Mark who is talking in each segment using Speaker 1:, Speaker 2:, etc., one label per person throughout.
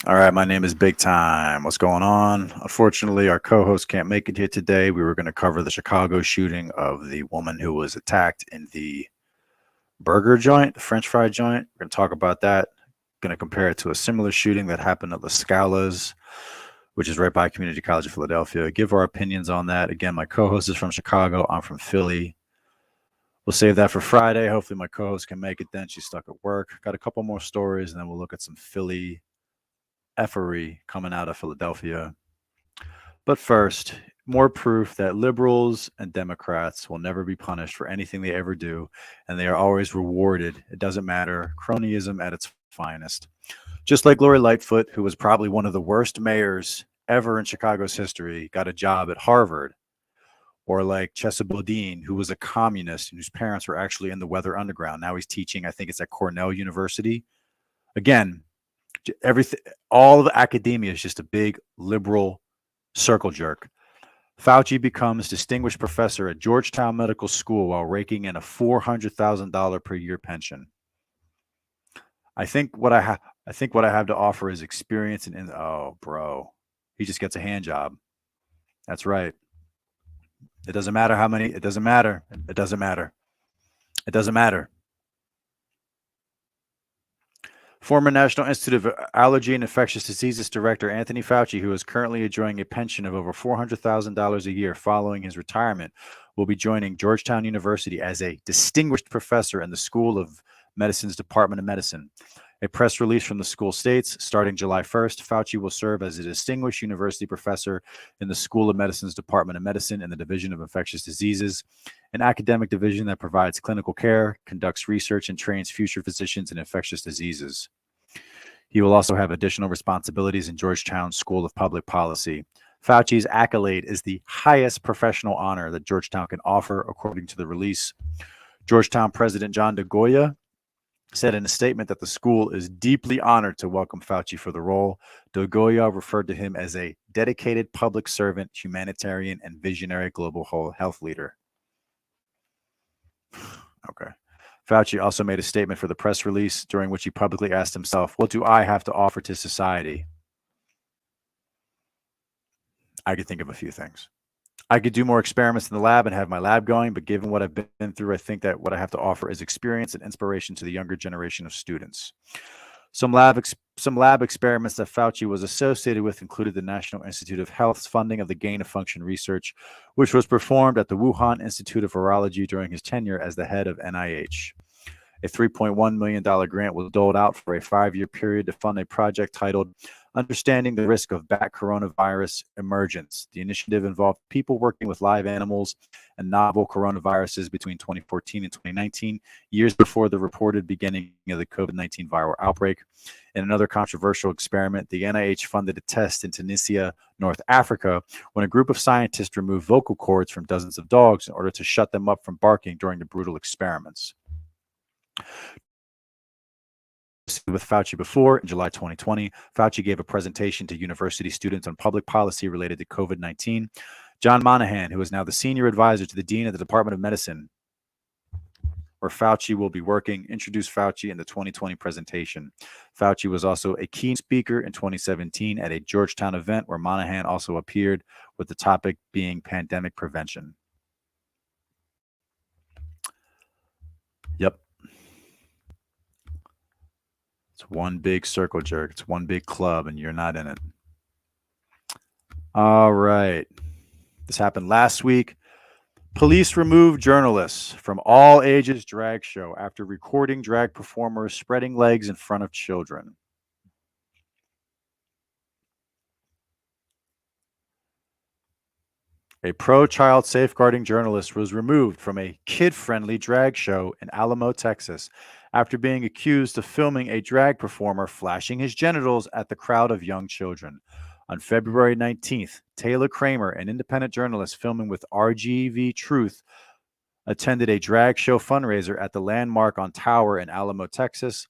Speaker 1: All right, my name is Big Time. What's going on? Unfortunately, our co host can't make it here today. We were going to cover the Chicago shooting of the woman who was attacked in the burger joint, the French fry joint. We're going to talk about that. Going to compare it to a similar shooting that happened at La Scala's, which is right by Community College of Philadelphia. Give our opinions on that. Again, my co host is from Chicago. I'm from Philly. We'll save that for Friday. Hopefully, my co host can make it then. She's stuck at work. Got a couple more stories, and then we'll look at some Philly effery coming out of Philadelphia. But first, more proof that liberals and Democrats will never be punished for anything they ever do, and they are always rewarded. It doesn't matter. Cronyism at its finest. Just like Lori Lightfoot, who was probably one of the worst mayors ever in Chicago's history, got a job at Harvard. Or like Chesa Boudin, who was a communist and whose parents were actually in the Weather Underground. Now he's teaching, I think it's at Cornell University. Again, everything, all of academia is just a big liberal circle jerk. Fauci becomes distinguished professor at Georgetown Medical School while raking in a $400,000 per year pension. I think what I have to offer is experience and oh, bro, he just gets a hand job. That's right. It doesn't matter how many. It doesn't matter. It doesn't matter. It doesn't matter. Former National Institute of Allergy and Infectious Diseases Director Anthony Fauci, who is currently enjoying a pension of over $400,000 a year following his retirement, will be joining Georgetown University as a distinguished professor in the School of Medicine's Department of Medicine. A press release from the school states, starting July 1st, Fauci will serve as a distinguished university professor in the School of Medicine's Department of Medicine in the Division of Infectious Diseases, an academic division that provides clinical care, conducts research, and trains future physicians in infectious diseases. He will also have additional responsibilities in Georgetown's School of Public Policy. Fauci's accolade is the highest professional honor that Georgetown can offer, according to the release. Georgetown President John DeGoya said in a statement that the school is deeply honored to welcome Fauci for the role. DeGoya referred to him as a dedicated public servant, humanitarian, and visionary global health leader. Okay. Fauci also made a statement for the press release during which he publicly asked himself, "What do I have to offer to society?" I could think of a few things. I could do more experiments in the lab and have my lab going, but given what I've been through, I think that what I have to offer is experience and inspiration to the younger generation of students. Some lab experiments that Fauci was associated with included the National Institute of Health's funding of the gain-of-function research, which was performed at the Wuhan Institute of Virology during his tenure as the head of NIH. A $3.1 million grant was doled out for a 5-year period to fund a project titled Understanding the Risk of Bat Coronavirus Emergence. The initiative involved people working with live animals and novel coronaviruses between 2014 and 2019, years before the reported beginning of the COVID-19 viral outbreak. In another controversial experiment, the NIH funded a test in Tunisia, North Africa, when a group of scientists removed vocal cords from dozens of dogs in order to shut them up from barking during the brutal experiments. With Fauci before, in July 2020, Fauci gave a presentation to university students on public policy related to COVID-19. John Monahan, who is now the senior advisor to the dean of the Department of Medicine, where Fauci will be working, introduced Fauci in the 2020 presentation. Fauci was also a key speaker in 2017 at a Georgetown event where Monahan also appeared, with the topic being pandemic prevention. Yep. It's one big circle jerk. It's one big club, and you're not in it. All right. This happened last week. Police removed journalists from All Ages Drag Show after recording drag performers spreading legs in front of children. A pro-child safeguarding journalist was removed from a kid-friendly drag show in Alamo, Texas, after being accused of filming a drag performer flashing his genitals at the crowd of young children. On February 19th, Taylor Kramer, an independent journalist filming with RGV Truth, attended a drag show fundraiser at the Landmark on Tower in Alamo, Texas.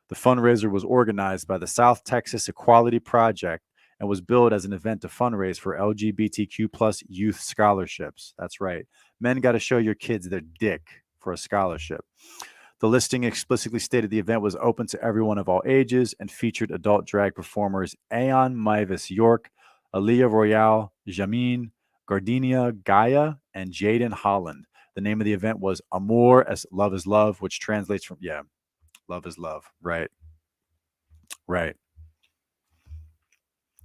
Speaker 1: The fundraiser was organized by the South Texas Equality Project and was billed as an event to fundraise for LGBTQ plus youth scholarships. That's right. Men got to show your kids their dick for a scholarship. The listing explicitly stated the event was open to everyone of all ages and featured adult drag performers Aeon Mavis York, Aaliyah Royale, Jameen, Gardenia Gaia, and Jaden Holland. The name of the event was Amor as Love is Love, which translates from, yeah, love is love. Right. Right.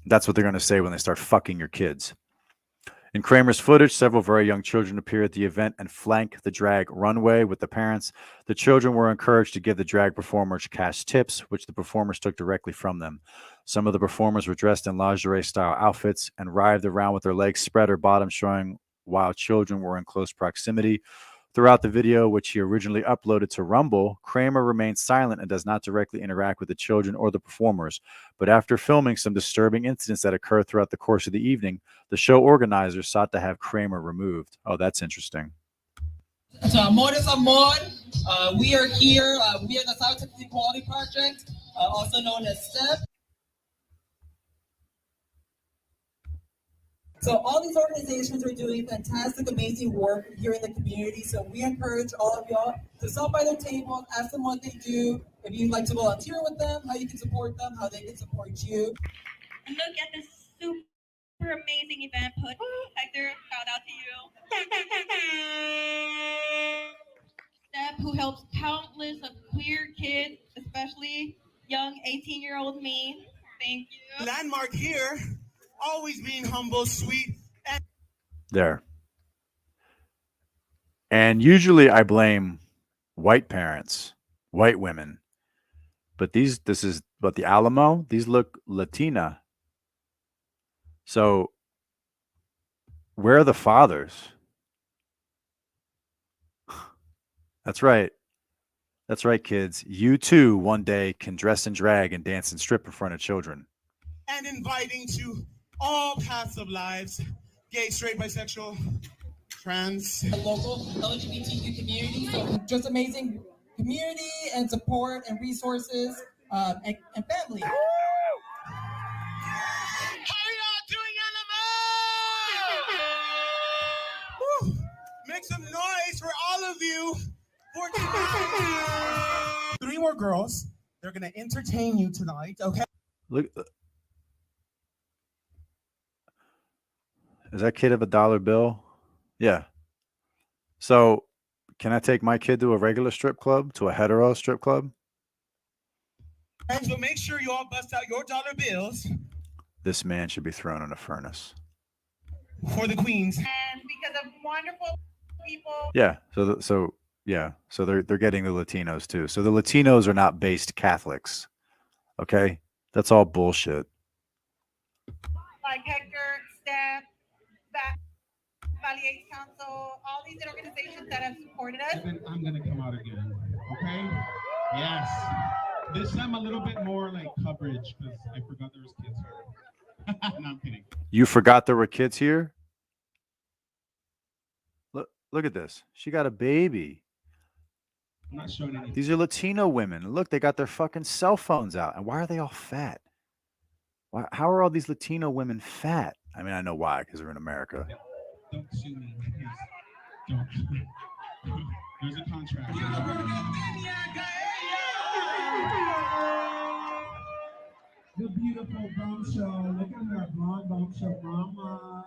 Speaker 1: That's what they're going to say when they start fucking your kids. In Kramer's footage, several very young children appear at the event and flank the drag runway with the parents. The children were encouraged to give the drag performers cash tips, which the performers took directly from them. Some of the performers were dressed in lingerie-style outfits and writhed around with their legs spread or bottoms showing, while children were in close proximity. Throughout the video, which he originally uploaded to Rumble, Kramer remains silent and does not directly interact with the children or the performers. But after filming some disturbing incidents that occurred throughout the course of the evening, the show organizers sought to have Kramer removed. Oh, that's interesting.
Speaker 2: So, Amor is Amor. We are here. We are the South Texas Equality Project, also known as STEP. So all these organizations are doing fantastic, amazing work here in the community. So we encourage all of y'all to stop by their tables, ask them what they do. If you'd like to volunteer with them, how you can support them, how they can support you.
Speaker 3: And look at this super amazing event put. Hector, shout out to you. Step, who helps countless of queer kids, especially young 18-year-old me. Thank you.
Speaker 4: Landmark here, always being humble, sweet, and
Speaker 1: there. And usually I blame white parents, white women. But this is what the Alamo, these look Latina. So where are the fathers? That's right. That's right, kids. You too one day can dress in drag and dance and strip in front of children.
Speaker 4: And inviting to all paths of lives, gay, straight, bisexual, trans.
Speaker 2: The local LGBTQ community, so just amazing community and support and resources and family.
Speaker 4: How y'all doing, Alamo? Make some noise for all of you. 3 more girls. They're gonna entertain you tonight, okay?
Speaker 1: Look, is that kid of $1 bill? Yeah. So, can I take my kid to a regular strip club, to a hetero strip club?
Speaker 4: And so make sure you all bust out your dollar bills.
Speaker 1: This man should be thrown in a furnace.
Speaker 4: For the queens.
Speaker 3: And because of wonderful people.
Speaker 1: Yeah. So they're getting the Latinos too. So the Latinos are not based Catholics. Okay? That's all bullshit.
Speaker 3: Like Hector, Steph, Valley Age Council, all these organizations that have supported us.
Speaker 5: I'm gonna come out again. Okay? Yes. This time a little bit more like coverage because I forgot there was kids here. No, I'm kidding.
Speaker 1: You forgot there were kids here? Look at this. She got a baby.
Speaker 5: I'm not showing anything.
Speaker 1: These are Latino women. Look, they got their fucking cell phones out. And why are they all fat? How are all these Latino women fat? I mean, I know why, because they're in America.
Speaker 5: Don't sue me, please. Don't. There's a contract. The beautiful bombshell. Look at her blonde bombshell mama.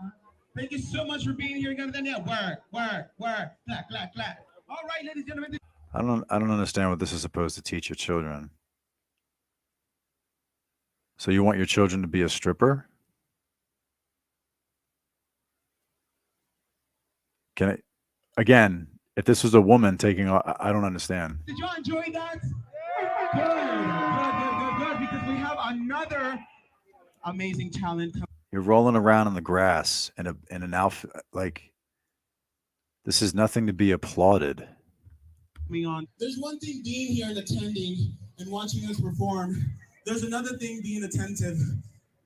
Speaker 5: Thank you so much for being here. You got that? Work. Clap. All right, ladies and gentlemen.
Speaker 1: I don't understand what this is supposed to teach your children. So you want your children to be a stripper? Can I, again, if this was a woman taking, I don't understand.
Speaker 5: Did y'all enjoy that? Good. Because we have another amazing talent.
Speaker 1: You're rolling around in the grass in an outfit like this is nothing to be applauded.
Speaker 4: There's one thing being here and attending and watching us perform. There's another thing being attentive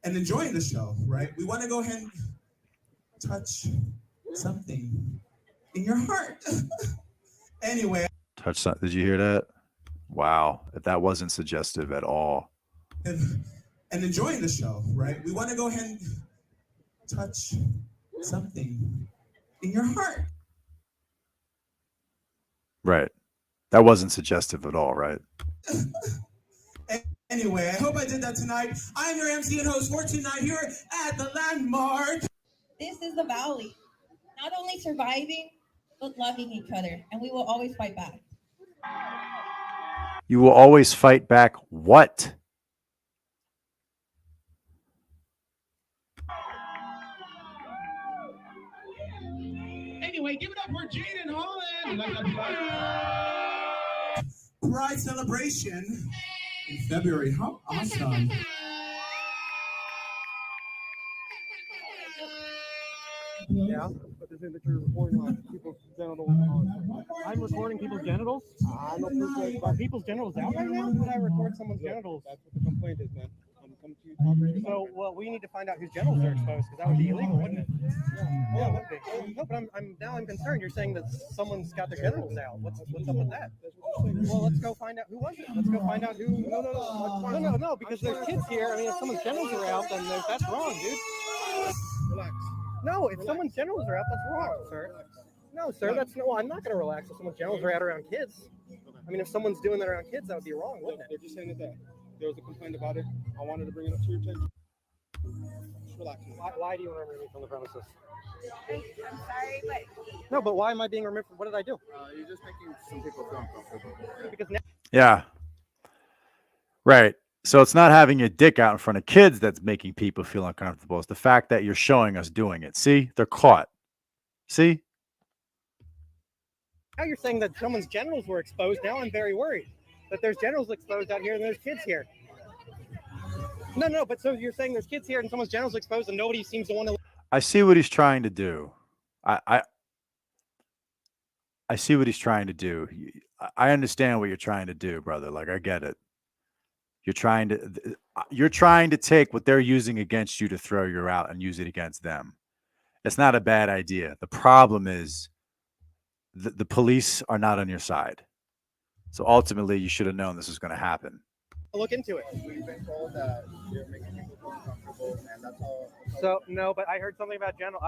Speaker 4: and enjoying the show, right? We want to go ahead and touch something in your heart. Anyway.
Speaker 1: Touch something. Did you hear that? Wow. That wasn't suggestive at all.
Speaker 4: And enjoying the show, right? We want to go ahead and touch something in your heart.
Speaker 1: Right. That wasn't suggestive at all, right?
Speaker 4: Anyway, I hope I did that tonight. I am your MC and host for tonight here at the Landmark.
Speaker 3: This is the Valley. Not only surviving, but loving each other. And we will always fight back.
Speaker 1: You will always fight back what?
Speaker 5: Anyway, give it up for Jaden Holland. Like
Speaker 4: Pride celebration in February. How awesome.
Speaker 6: Yeah, but they're saying that you're recording like people's genitals. I'm recording people's genitals? I'm a person. Are people's genitals out right now? Would I record someone's genitals? That's what the complaint is, man. I'm coming to you talking. So, well, we need to find out whose genitals are exposed because that would be illegal, wouldn't it? Yeah, it would be. No, but I'm concerned. You're saying that someone's got their genitals out. What's up with that? Well, let's go find out who was it. Let's go find out who. No, because there's kids here. I mean, if someone's genitals are out, then that's wrong, dude. Relax. No, if someone's genitals are out, that's wrong, sir. No, sir, that's no. I'm not going to relax if someone's genitals are out around kids. I mean, if someone's doing that around kids, that would be wrong, wouldn't it?
Speaker 7: They're just saying that there was a complaint about it. I wanted to bring it up to your attention. Just relax.
Speaker 6: Why do you want to remove me from the premises?
Speaker 8: I'm sorry, but
Speaker 6: No, but why am I being removed? What did I do?
Speaker 7: You're just making some people feel uncomfortable.
Speaker 6: Because now
Speaker 1: Yeah. Right. So it's not having your dick out in front of kids that's making people feel uncomfortable. It's the fact that you're showing us doing it. See? They're caught. See?
Speaker 6: you're saying that someone's genitals were exposed. Now I'm very worried that there's genitals exposed out here and there's kids here. No, but so you're saying there's kids here and someone's genitals exposed and nobody seems to want to.
Speaker 1: I see what he's trying to do. I see what he's trying to do. I understand what you're trying to do, brother. Like, I get it. You're trying to take what they're using against you to throw you out and use it against them. It's not a bad idea. The problem is the police are not on your side. So ultimately, you should have known this was going to happen.
Speaker 6: Look into it.
Speaker 7: We've been told that you're making people feel uncomfortable, and that's all.
Speaker 6: So no, but I heard something about genital.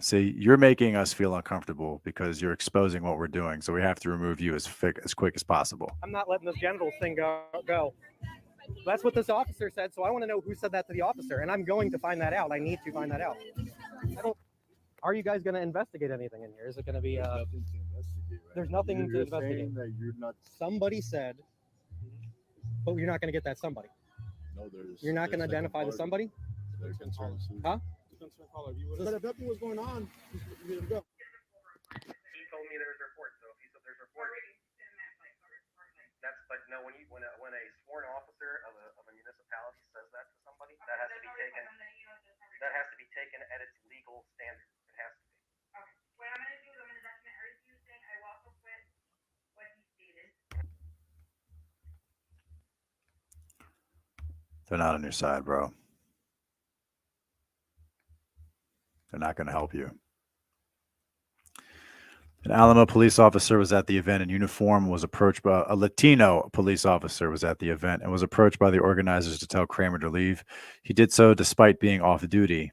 Speaker 1: See, you're making us feel uncomfortable because you're exposing what we're doing. So we have to remove you as quick as possible.
Speaker 6: I'm not letting this genitals thing go. That's what this officer said. So I want to know who said that to the officer, and I'm going to find that out. I need to find that out. Are you guys going to investigate anything in here? Is it going to be? There's nothing to investigate.
Speaker 7: That you're not.
Speaker 6: Somebody said, but you're not going to get that somebody.
Speaker 7: No, there's.
Speaker 6: You're not going to identify the somebody.
Speaker 7: There's concerns.
Speaker 6: Huh?
Speaker 7: But if nothing was going on, you would go.
Speaker 6: He told me there's reports. So if he said there's reports, that's but no. When a sworn officer of a municipality says that to somebody, that has to be taken. That has to be taken at its legal standard. It has to be.
Speaker 8: okay. What I'm gonna do is I'm gonna document everything you're saying. I will also put what he stated.
Speaker 1: They're not on your side, bro. They're not going to help you. An Alamo police officer was at the event in uniform, was approached by a Latino police officer was at the event and was approached by the organizers to tell Kramer to leave. He did so despite being off duty.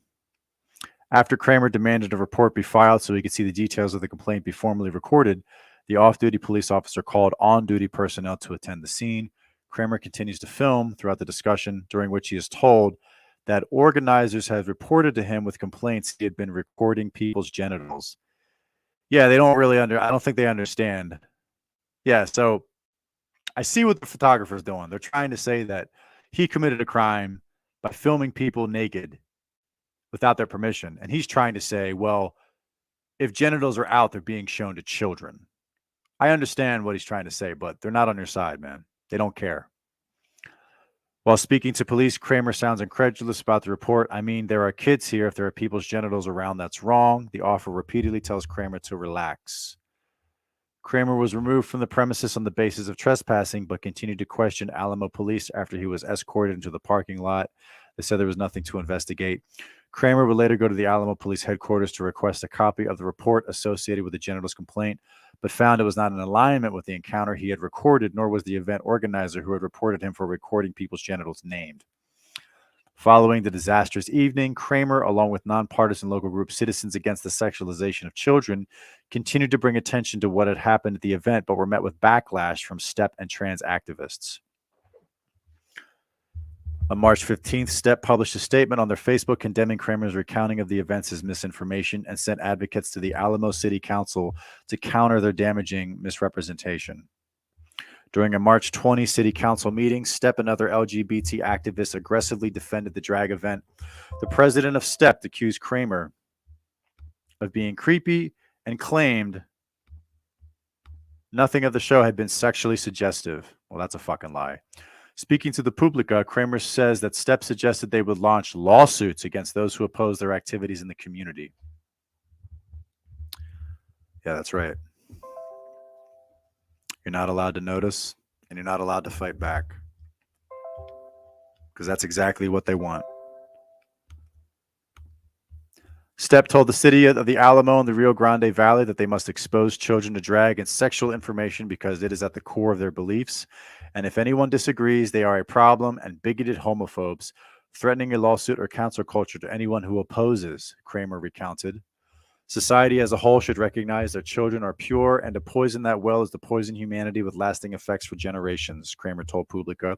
Speaker 1: After Kramer demanded a report be filed so he could see the details of the complaint be formally recorded, the off-duty police officer called on-duty personnel to attend the scene. Kramer continues to film throughout the discussion, during which he is told that organizers had reported to him with complaints he had been recording people's genitals. Yeah, they don't really I don't think they understand. Yeah, so I see what the photographer's doing. They're trying to say that he committed a crime by filming people naked without their permission. And he's trying to say, well, if genitals are out, they're being shown to children. I understand what he's trying to say, but they're not on your side, man. They don't care. While speaking to police, Kramer sounds incredulous about the report. I mean, there are kids here. If there are people's genitals around, that's wrong. The officer repeatedly tells Kramer to relax. Kramer was removed from the premises on the basis of trespassing, but continued to question Alamo police after he was escorted into the parking lot. They said there was nothing to investigate. Kramer would later go to the Alamo police headquarters to request a copy of the report associated with the genitals complaint, but found it was not in alignment with the encounter he had recorded, nor was the event organizer who had reported him for recording people's genitals named. Following the disastrous evening, Kramer, along with nonpartisan local group Citizens Against the Sexualization of Children, continued to bring attention to what had happened at the event, but were met with backlash from STEP and trans activists. On March 15th, STEP published a statement on their Facebook condemning Kramer's recounting of the events as misinformation and sent advocates to the Alamo City Council to counter their damaging misrepresentation. During a March 20 City Council meeting, STEP and other LGBT activists aggressively defended the drag event. The president of STEP accused Kramer of being creepy and claimed nothing of the show had been sexually suggestive. Well, that's a fucking lie. Speaking to the Publica, Kramer says that STEP suggested they would launch lawsuits against those who oppose their activities in the community. Yeah, that's right. You're not allowed to notice, and you're not allowed to fight back. Because that's exactly what they want. STEP told the city of the Alamo and the Rio Grande Valley that they must expose children to drag and sexual information because it is at the core of their beliefs. And if anyone disagrees, they are a problem and bigoted homophobes, threatening a lawsuit or cancel culture to anyone who opposes, Kramer recounted. Society as a whole should recognize that children are pure, and to poison that well is to poison humanity with lasting effects for generations, Kramer told Publica.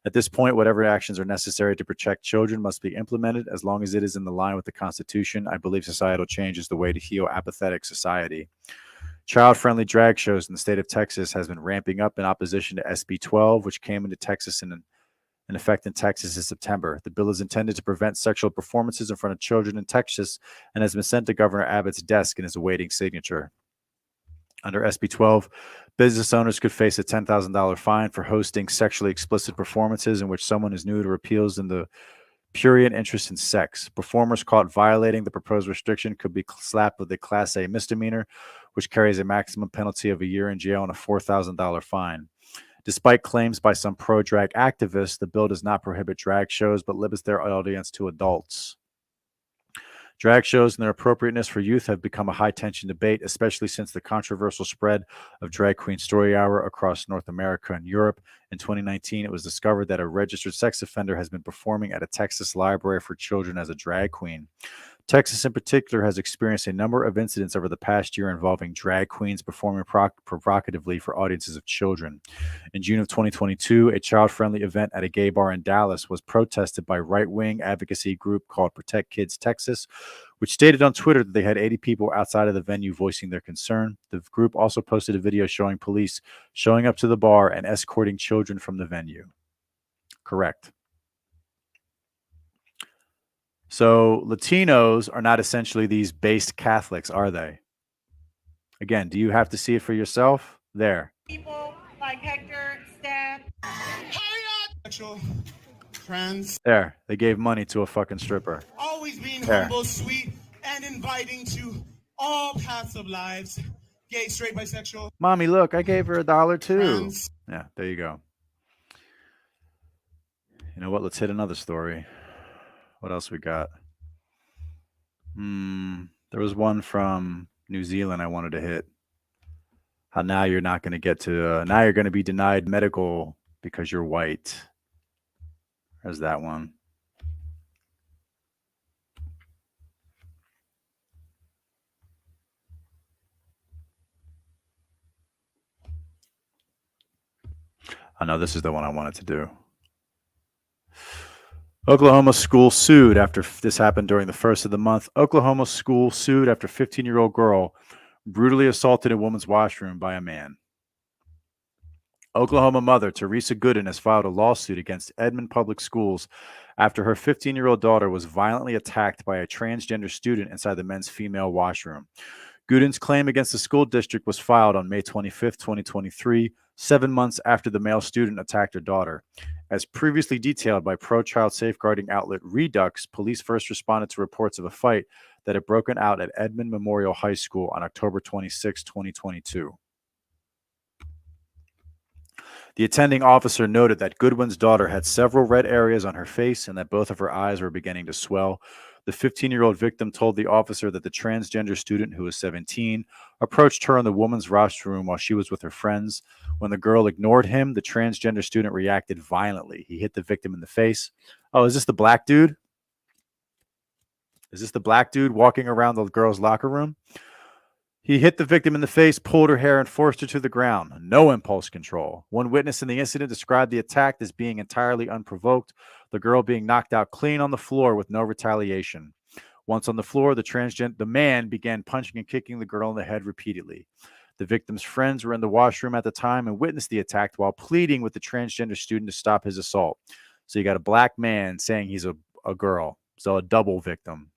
Speaker 1: At this point, whatever actions are necessary to protect children must be implemented as long as it is in the line with the Constitution. I believe societal change is the way to heal apathetic society. Child-friendly drag shows in the state of Texas has been ramping up in opposition to SB 12, which came into Texas in effect in Texas in September. The bill is intended to prevent sexual performances in front of children in Texas and has been sent to Governor Abbott's desk and is awaiting signature. Under SB 12, business owners could face a $10,000 fine for hosting sexually explicit performances in which someone is nude or appeals in the prurient interest in sex. Performers caught violating the proposed restriction could be slapped with a Class A misdemeanor, which carries a maximum penalty of a year in jail and a $4,000 fine. Despite claims by some pro-drag activists, the bill does not prohibit drag shows, but limits their audience to adults. Drag shows and their appropriateness for youth have become a high-tension debate, especially since the controversial spread of Drag Queen Story Hour across North America and Europe. In 2019, it was discovered that a registered sex offender has been performing at a Texas library for children as a drag queen. Texas, in particular, has experienced a number of incidents over the past year involving drag queens performing provocatively for audiences of children. In June of 2022, a child-friendly event at a gay bar in Dallas was protested by right-wing advocacy group called Protect Kids Texas, which stated on Twitter that they had 80 people outside of the venue voicing their concern. The group also posted a video showing police showing up to the bar and escorting children from the venue. Correct. So Latinos are not essentially these based Catholics, are they? Again, do you have to see it for yourself? There.
Speaker 8: People like Hector, Stab.
Speaker 4: Sexual, trans.
Speaker 1: There. They gave money to a fucking stripper.
Speaker 4: Always being
Speaker 1: There.
Speaker 4: humble, sweet, and inviting to all paths of lives. Gay, straight, bisexual.
Speaker 1: Mommy, look, I gave her $1 too.
Speaker 4: Trans.
Speaker 1: Yeah, there you go. You know what? Let's hit another story. What else we got? There was one from New Zealand I wanted to hit. How now you're not going to get to, now you're going to be denied medical because you're white. There's that one. I know this is the one I wanted to do. Oklahoma school sued after this happened during the first of the month. Oklahoma school sued after 15-year-old girl brutally assaulted a woman's washroom by a man. Oklahoma mother Teresa Gooden has filed a lawsuit against Edmond Public Schools after her 15-year-old daughter was violently attacked by a transgender student inside the men's female washroom. Gooden's claim against the school district was filed on May 25, 2023, 7 months after the male student attacked her daughter. As previously detailed by pro-child safeguarding outlet Redux, police first responded to reports of a fight that had broken out at Edmond Memorial High School on October 26, 2022. The attending officer noted that Goodwin's daughter had several red areas on her face and that both of her eyes were beginning to swell. The 15-year-old victim told the officer that the transgender student, who was 17, approached her in the woman's restroom while she was with her friends. When the girl ignored him, the transgender student reacted violently. He hit the victim in the face. Oh, is this the black dude? Is this the black dude walking around the girls' locker room? He hit the victim in the face, pulled her hair, and forced her to the ground. No impulse control. One witness in the incident described the attack as being entirely unprovoked, the girl being knocked out clean on the floor with no retaliation. Once on the floor, the man began punching and kicking the girl in the head repeatedly. The victim's friends were in the washroom at the time and witnessed the attack while pleading with the transgender student to stop his assault. So you got a black man saying he's a girl, so a double victim.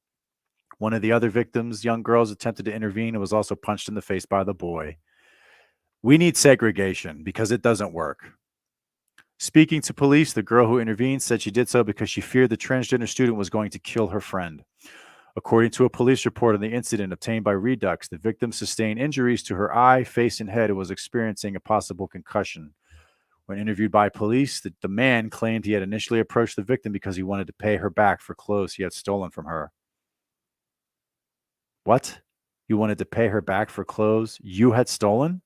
Speaker 1: One of the other victims, young girls, attempted to intervene and was also punched in the face by the boy. We need segregation because it doesn't work. Speaking to police, the girl who intervened said she did so because she feared the transgender student was going to kill her friend. According to a police report on the incident obtained by Redux, the victim sustained injuries to her eye, face, and head and was experiencing a possible concussion. When interviewed by police, the man claimed he had initially approached the victim because he wanted to pay her back for clothes he had stolen from her. What? You wanted to pay her back for clothes you had stolen?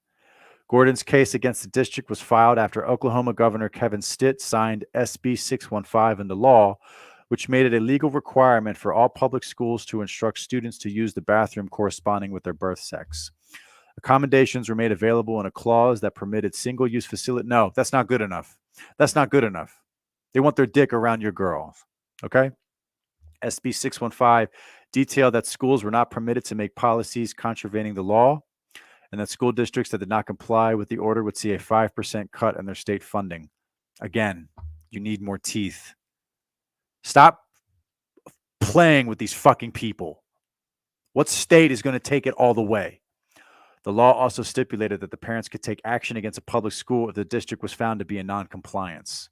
Speaker 1: Gordon's case against the district was filed after Oklahoma Governor Kevin Stitt signed SB 615 into law, which made it a legal requirement for all public schools to instruct students to use the bathroom corresponding with their birth sex. Accommodations were made available in a clause that permitted single-use facility. No, that's not good enough. That's not good enough. They want their dick around your girls. Okay? SB 615 detailed that schools were not permitted to make policies contravening the law, and that school districts that did not comply with the order would see a 5% cut in their state funding. Again, you need more teeth. Stop playing with these fucking people. What state is going to take it all the way? The law also stipulated that the parents could take action against a public school if the district was found to be in noncompliance.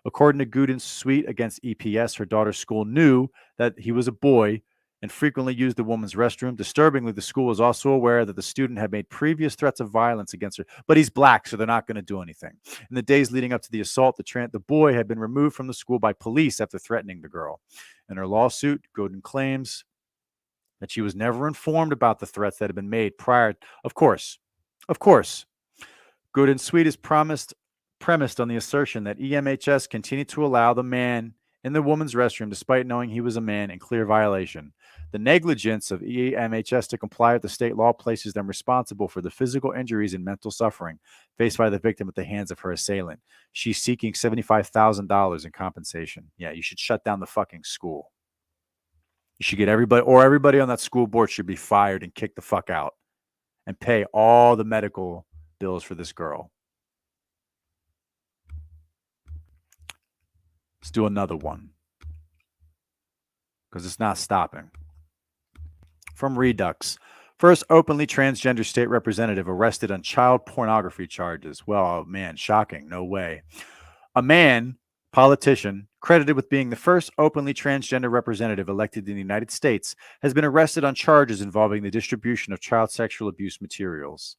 Speaker 1: According to Gooden's suit against EPS, her daughter's school knew that he was a boy and frequently used the woman's restroom. Disturbingly, the school was also aware that the student had made previous threats of violence against her, but he's black, so they're not going to do anything. In the days leading up to the assault, the boy had been removed from the school by police after threatening the girl. In her lawsuit, Gooden claims that she was never informed about the threats that had been made prior. Of course. Gooden's suit is premised on the assertion that EMHS continued to allow the man in the woman's restroom despite knowing he was a man in clear violation. The negligence of EMHS to comply with the state law places them responsible for the physical injuries and mental suffering faced by the victim at the hands of her assailant. She's seeking $75,000 in compensation. Yeah, you should shut down the fucking school. You should get everybody on that school board should be fired and kicked the fuck out and pay all the medical bills for this girl. Let's do another one because it's not stopping. From Redux. First openly transgender state representative arrested on child pornography charges. Well, man, shocking. No way. A man, politician, credited with being the first openly transgender representative elected in the United States, has been arrested on charges involving the distribution of child sexual abuse materials.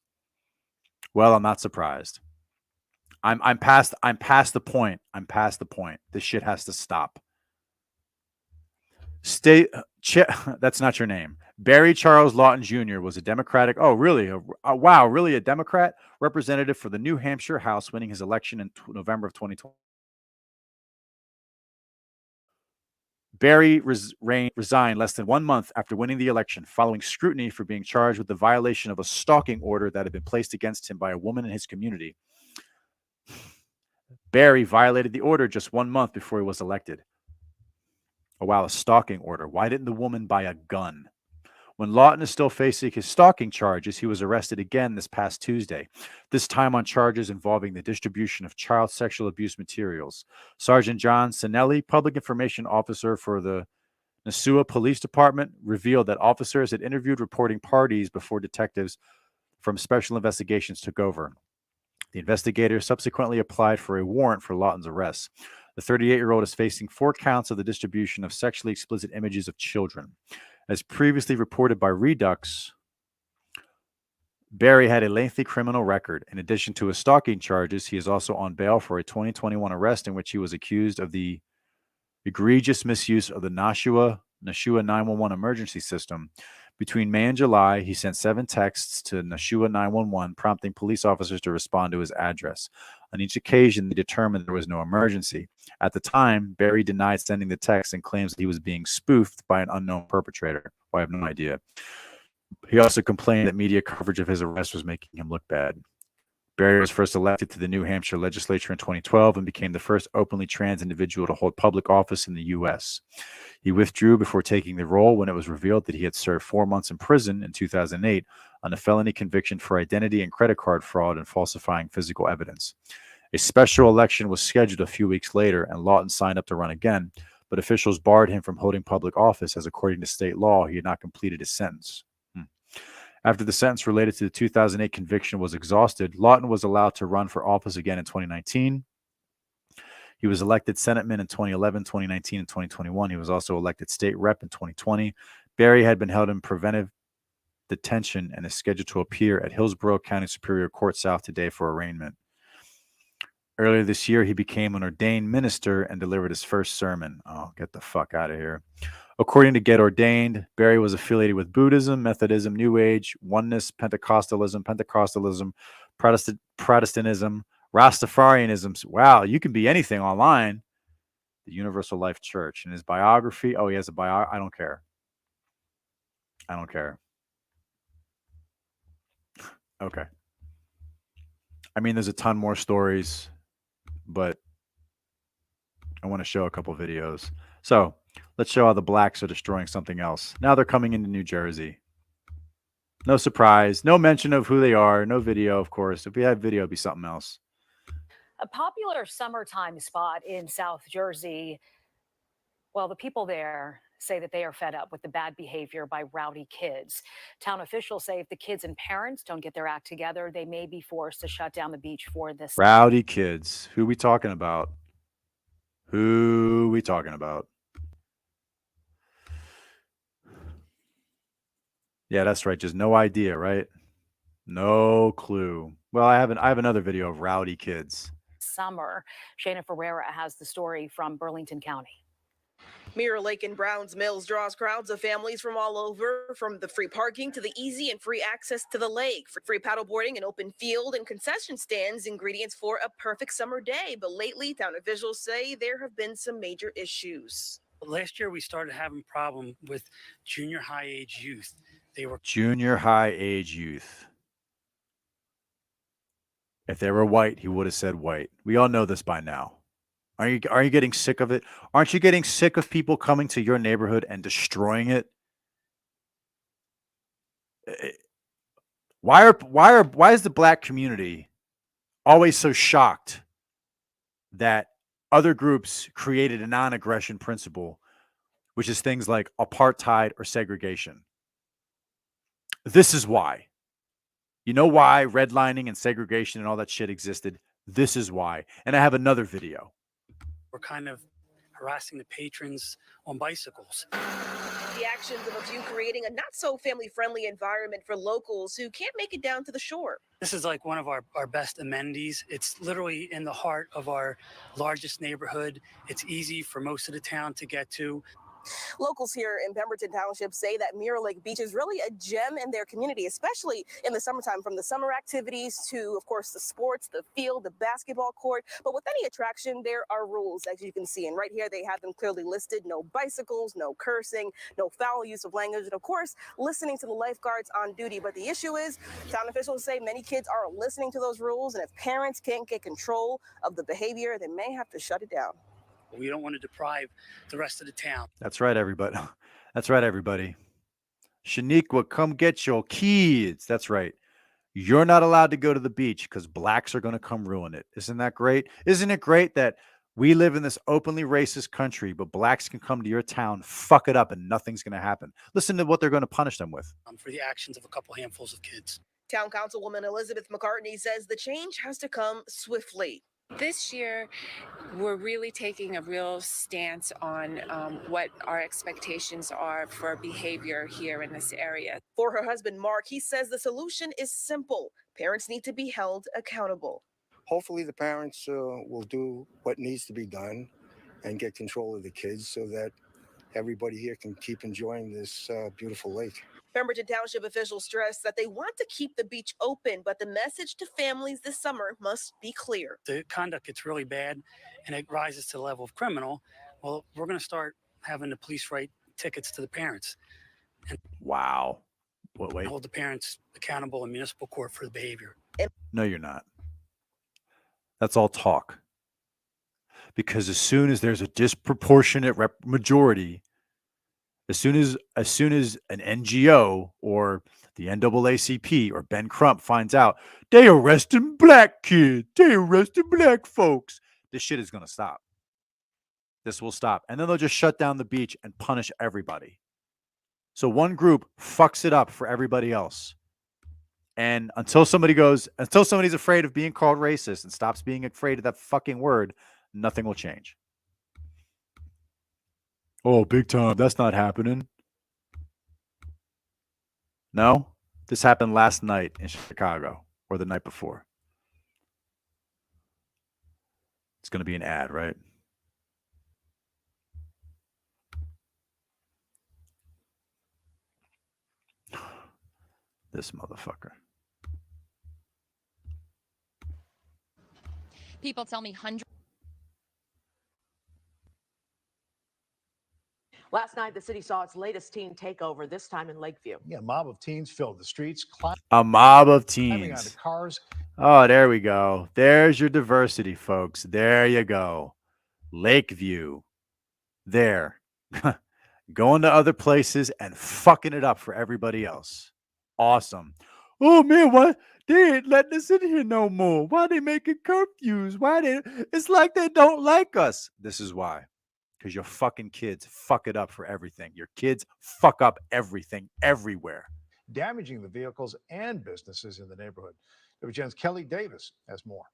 Speaker 1: Well, I'm not surprised. I'm past the point. This shit has to stop. That's not your name. Barry Charles Lawton Jr. was a Democratic. Oh, really? Wow, really a Democrat representative for the New Hampshire House, winning his election in November of 2020. Barry resigned less than 1 month after winning the election, following scrutiny for being charged with the violation of a stalking order that had been placed against him by a woman in his community. Barry violated the order just 1 month before he was elected. Oh, wow, a stalking order. Why didn't the woman buy a gun? When Lawton is still facing his stalking charges, he was arrested again this past Tuesday, this time on charges involving the distribution of child sexual abuse materials. Sergeant John Sinelli, public information officer for the Nassau Police Department, revealed that officers had interviewed reporting parties before detectives from Special Investigations took over. The investigators subsequently applied for a warrant for Lawton's arrest. The 38-year-old is facing 4 counts of the distribution of sexually explicit images of children. As previously reported by Redux, Barry had a lengthy criminal record. In addition to his stalking charges, he is also on bail for a 2021 arrest in which he was accused of the egregious misuse of the Nashua 911 emergency system. Between May and July, he sent 7 texts to Nashua 911, prompting police officers to respond to his address. On each occasion, they determined there was no emergency. At the time, Barry denied sending the text and claims that he was being spoofed by an unknown perpetrator. Well, I have no idea. He also complained that media coverage of his arrest was making him look bad. Barry was first elected to the New Hampshire legislature in 2012 and became the first openly trans individual to hold public office in the U.S. He withdrew before taking the role when it was revealed that he had served 4 months in prison in 2008 on a felony conviction for identity and credit card fraud and falsifying physical evidence. A special election was scheduled a few weeks later, and Lawton signed up to run again, but officials barred him from holding public office as, according to state law, he had not completed his sentence. After the sentence related to the 2008 conviction was exhausted, Lawton was allowed to run for office again in 2019. He was elected Senateman in 2011, 2019, and 2021. He was also elected state rep in 2020. Barry had been held in preventive detention and is scheduled to appear at Hillsborough County Superior Court South today for arraignment. Earlier this year, he became an ordained minister and delivered his first sermon. Oh, get the fuck out of here. According to Get Ordained, Barry was affiliated with Buddhism, Methodism, New Age, Oneness, Pentecostalism, Protestantism, Rastafarianism. Wow, you can be anything online. The Universal Life Church. In his biography, he has a bio. I don't care. Okay. I mean, there's a ton more stories, but I want to show a couple videos. So let's show how the blacks are destroying something else. Now they're coming into New Jersey. No surprise. No mention of who they are. No video, of course. If we had video, it'd be something else.
Speaker 9: A popular summertime spot in South Jersey. Well, the people there say that they are fed up with the bad behavior by rowdy kids. Town officials say if the kids and parents don't get their act together, they may be forced to shut down the beach for this.
Speaker 1: Rowdy kids. Who we talking about? Yeah, that's right. Just no idea, right? No clue. Well, I have another video of rowdy kids.
Speaker 9: Summer. Shana Ferreira has the story from Burlington County.
Speaker 10: Mirror Lake in Browns Mills draws crowds of families from all over, from the free parking to the easy and free access to the lake, for free paddleboarding, an open field, and concession stands, ingredients for a perfect summer day. But lately, town officials say there have been some major issues.
Speaker 11: Last year, we started having a problem with junior high age youth.
Speaker 1: Junior high age youth. If they were white, he would have said white. We all know this by now. Are you getting sick of it? Aren't you getting sick of people coming to your neighborhood and destroying it? Why is the black community always so shocked that other groups created a non-aggression principle, which is things like apartheid or segregation? This is why. You know why redlining and segregation and all that shit existed? This is why. And I have another video.
Speaker 11: We're kind of harassing the patrons on bicycles.
Speaker 10: The actions of a few creating a not so family friendly environment for locals who can't make it down to the shore.
Speaker 11: This is like one of our best amenities. It's literally in the heart of our largest neighborhood. It's easy for most of the town to get to.
Speaker 10: Locals here in Pemberton Township say that Mirror Lake Beach is really a gem in their community, especially in the summertime, from the summer activities to, of course, the sports, the field, the basketball court. But with any attraction, there are rules, as you can see. And right here, they have them clearly listed. No bicycles, no cursing, no foul use of language, and of course, listening to the lifeguards on duty. But the issue is, town officials say many kids are listening to those rules, and if parents can't get control of the behavior, they may have to shut it down.
Speaker 11: We don't want to deprive the rest of the town.
Speaker 1: That's right, everybody. That's right, everybody. Shaniqua, come get your kids. That's right. You're not allowed to go to the beach because blacks are going to come ruin it. Isn't that great? Isn't it great that we live in this openly racist country, but blacks can come to your town, fuck it up, and nothing's going to happen? Listen to what they're going to punish them with.
Speaker 11: For the actions of a couple handfuls of kids.
Speaker 10: Town Councilwoman Elizabeth McCartney says the change has to come swiftly.
Speaker 12: This year, we're really taking a real stance on what our expectations are for behavior here in this area.
Speaker 10: For her husband, Mark, he says the solution is simple. Parents need to be held accountable.
Speaker 13: Hopefully the parents will do what needs to be done and get control of the kids so that everybody here can keep enjoying this beautiful lake.
Speaker 10: Pemberton Township officials stress that they want to keep the beach open, but the message to families this summer must be clear.
Speaker 11: The conduct gets really bad and it rises to the level of criminal. Well, we're going to start having the police write tickets to the parents and
Speaker 1: Wow. Wait.
Speaker 11: hold the parents accountable in municipal court for the behavior.
Speaker 1: No, you're not. That's all talk. Because as soon as there's a disproportionate majority, as soon as an NGO or the NAACP or Ben Crump finds out they arresting black kids, they arresting black folks, this shit is going to stop. This will stop. And then they'll just shut down the beach and punish everybody. So one group fucks it up for everybody else. And until somebody's afraid of being called racist and stops being afraid of that fucking word, nothing will change. Oh, big time. That's not happening. No, this happened last night in Chicago or the night before. It's going to be an ad, right? This motherfucker.
Speaker 14: People tell me hundreds.
Speaker 15: Last night, the city saw its latest teen takeover, this time in Lakeview.
Speaker 16: Yeah, a mob of teens filled the streets,
Speaker 1: A mob of
Speaker 16: climbing onto
Speaker 1: teens.
Speaker 16: cars.
Speaker 1: Oh, there we go. There's your diversity, folks. There you go. Lakeview. There. Going to other places and fucking it up for everybody else. Awesome. Oh man, why they ain't letting us in here no more? Why they making curfews? It's like they don't like us. This is why. Because your fucking kids fuck it up for everything. Your kids fuck up everything everywhere.
Speaker 16: Damaging the vehicles and businesses in the neighborhood. WGN's Kelly Davis has more.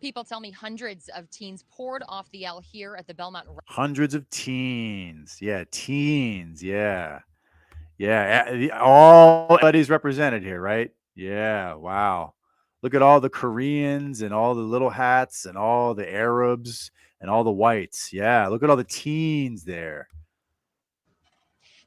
Speaker 14: People tell me hundreds of teens poured off the L here at the Belmont.
Speaker 1: Hundreds of teens. Yeah, teens. Yeah. Yeah. All buddies represented here, right? Yeah. Wow. Look at all the Koreans and all the little hats and all the Arabs and all the whites. Yeah. Look at all the teens there.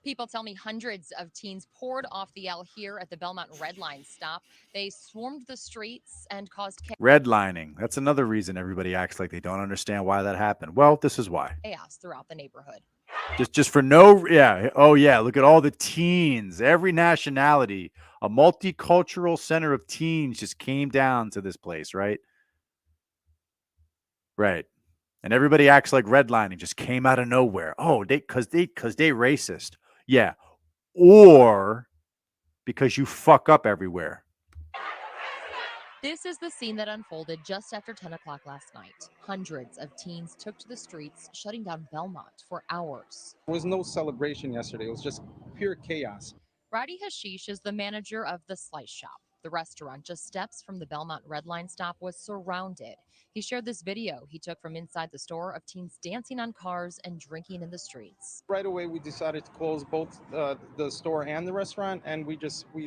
Speaker 14: People tell me hundreds of teens poured off the L here at the Belmont Red Line stop. They swarmed the streets and caused
Speaker 1: Redlining. That's another reason everybody acts like they don't understand why that happened. Well, this is why.
Speaker 14: chaos throughout the neighborhood.
Speaker 1: Just for no, yeah. Oh, yeah. Look at all the teens, every nationality, a multicultural center of teens just came down to this place, right? Right. And everybody acts like redlining just came out of nowhere. Oh, because they racist. Yeah. Or because you fuck up everywhere.
Speaker 14: This is the scene that unfolded just after 10 o'clock last night. Hundreds of teens took to the streets, shutting down Belmont for hours.
Speaker 7: There was no celebration yesterday. It was just pure chaos.
Speaker 14: Rowdy Hashish is the manager of the Slice Shop. The restaurant just steps from the Belmont Red Line stop was surrounded. He shared this video he took from inside the store of teens dancing on cars and drinking in the streets.
Speaker 7: Right away, we decided to close both the store and the restaurant, and we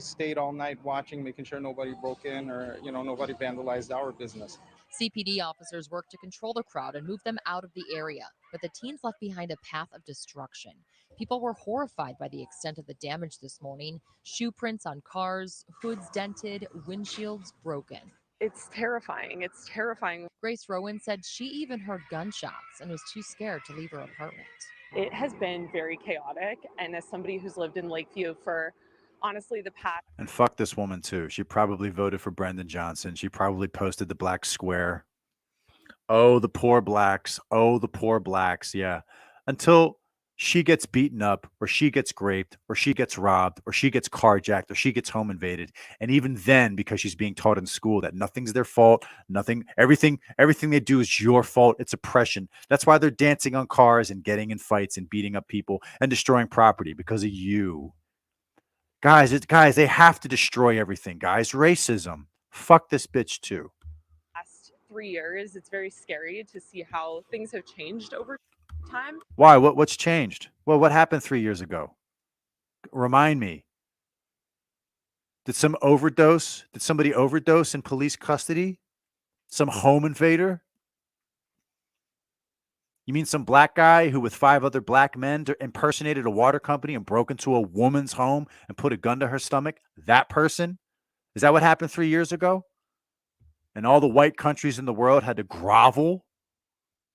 Speaker 7: stayed all night watching, making sure nobody broke in or nobody vandalized our business.
Speaker 14: CPD officers worked to control the crowd and move them out of the area, but the teens left behind a path of destruction. People were horrified by the extent of the damage this morning. Shoe prints on cars, hoods dented, windshields broken.
Speaker 17: It's terrifying. It's terrifying.
Speaker 14: Grace Rowan said she even heard gunshots and was too scared to leave her apartment.
Speaker 17: It has been very chaotic. And as somebody who's lived in Lakeview for honestly the past.
Speaker 1: And fuck this woman too. She probably voted for Brendan Johnson. She probably posted the black square. Oh, the poor blacks. Oh, the poor blacks. Yeah. Until she gets beaten up or she gets raped or she gets robbed or she gets carjacked or she gets home invaded. And even then, because she's being taught in school that nothing's their fault, everything they do is your fault. It's oppression. That's why they're dancing on cars and getting in fights and beating up people and destroying property because of you. Guys, they have to destroy everything, guys. Racism. Fuck this bitch too.
Speaker 17: Last 3 years, it's very scary to see how things have changed over time.
Speaker 1: Why? What's changed? Well, what happened 3 years ago? Remind me. Did somebody overdose in police custody? Some home invader? You mean some black guy who with 5 other black men impersonated a water company and broke into a woman's home and put a gun to her stomach? That person? Is that what happened 3 years ago? And all the white countries in the world had to grovel?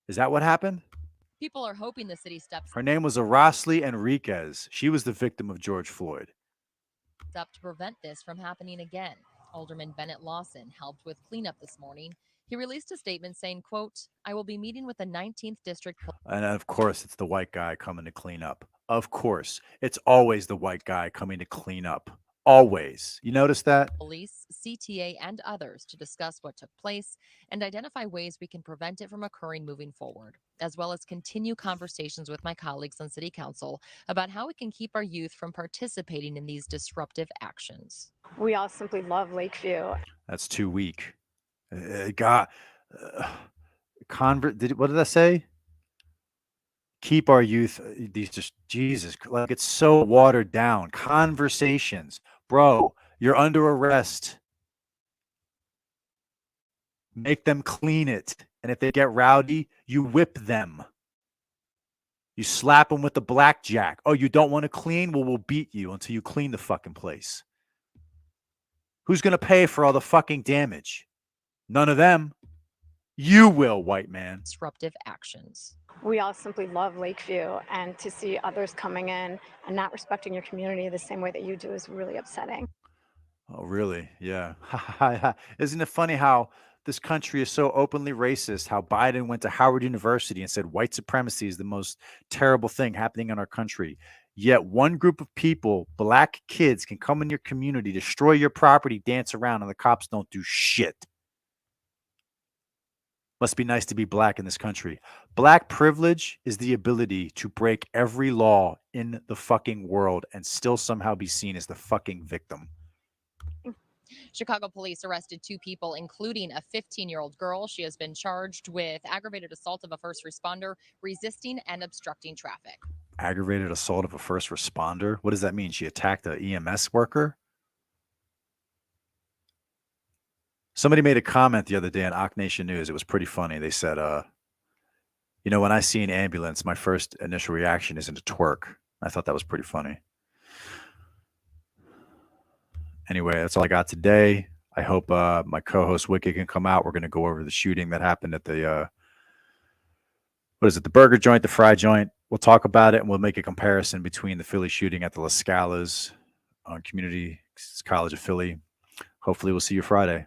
Speaker 1: Is that what happened?
Speaker 14: People are hoping the city steps
Speaker 1: Her name was Araceli Enriquez. She was the victim of George Floyd.
Speaker 14: up to prevent this from happening again. Alderman Bennett Lawson helped with cleanup this morning. He released a statement saying, quote, I will be meeting with the 19th District
Speaker 1: And of course, it's the white guy coming to clean up. Of course, it's always the white guy coming to clean up. Always. You notice that?
Speaker 14: Police, CTA, and others to discuss what took place and identify ways we can prevent it from occurring moving forward, as well as continue conversations with my colleagues on City Council about how we can keep our youth from participating in these disruptive actions.
Speaker 18: We all simply love Lakeview.
Speaker 1: That's too weak. God, what did I say? Keep our youth. These just Jesus, like it's so watered down. Conversations, bro. You're under arrest. Make them clean it, and if they get rowdy, you whip them. You slap them with the blackjack. Oh, you don't want to clean? Well, we'll beat you until you clean the fucking place. Who's gonna pay for all the fucking damage? None of them. You will, white man.
Speaker 14: Disruptive actions.
Speaker 18: We all simply love Lakeview, and to see others coming in and not respecting your community the same way that you do is really upsetting.
Speaker 1: Oh, really? Yeah. Isn't it funny how this country is so openly racist? How Biden went to Howard University and said white supremacy is the most terrible thing happening in our country. Yet one group of people, black kids, can come in your community, destroy your property, dance around, and the cops don't do shit. Must be nice to be black in this country. Black privilege is the ability to break every law in the fucking world and still somehow be seen as the fucking victim.
Speaker 14: Chicago police arrested 2 people, including a 15-year-old girl. She has been charged with aggravated assault of a first responder, resisting and obstructing traffic.
Speaker 1: Aggravated assault of a first responder? What does that mean? She attacked an EMS worker? Somebody made a comment the other day on Ock Nation News. It was pretty funny. They said, when I see an ambulance, my first initial reaction isn't to twerk. I thought that was pretty funny. Anyway, that's all I got today. I hope my co-host Wicked can come out. We're going to go over the shooting that happened at the, the burger joint, the fry joint. We'll talk about it, and we'll make a comparison between the Philly shooting at the La Scalas on Community College of Philly. Hopefully we'll see you Friday.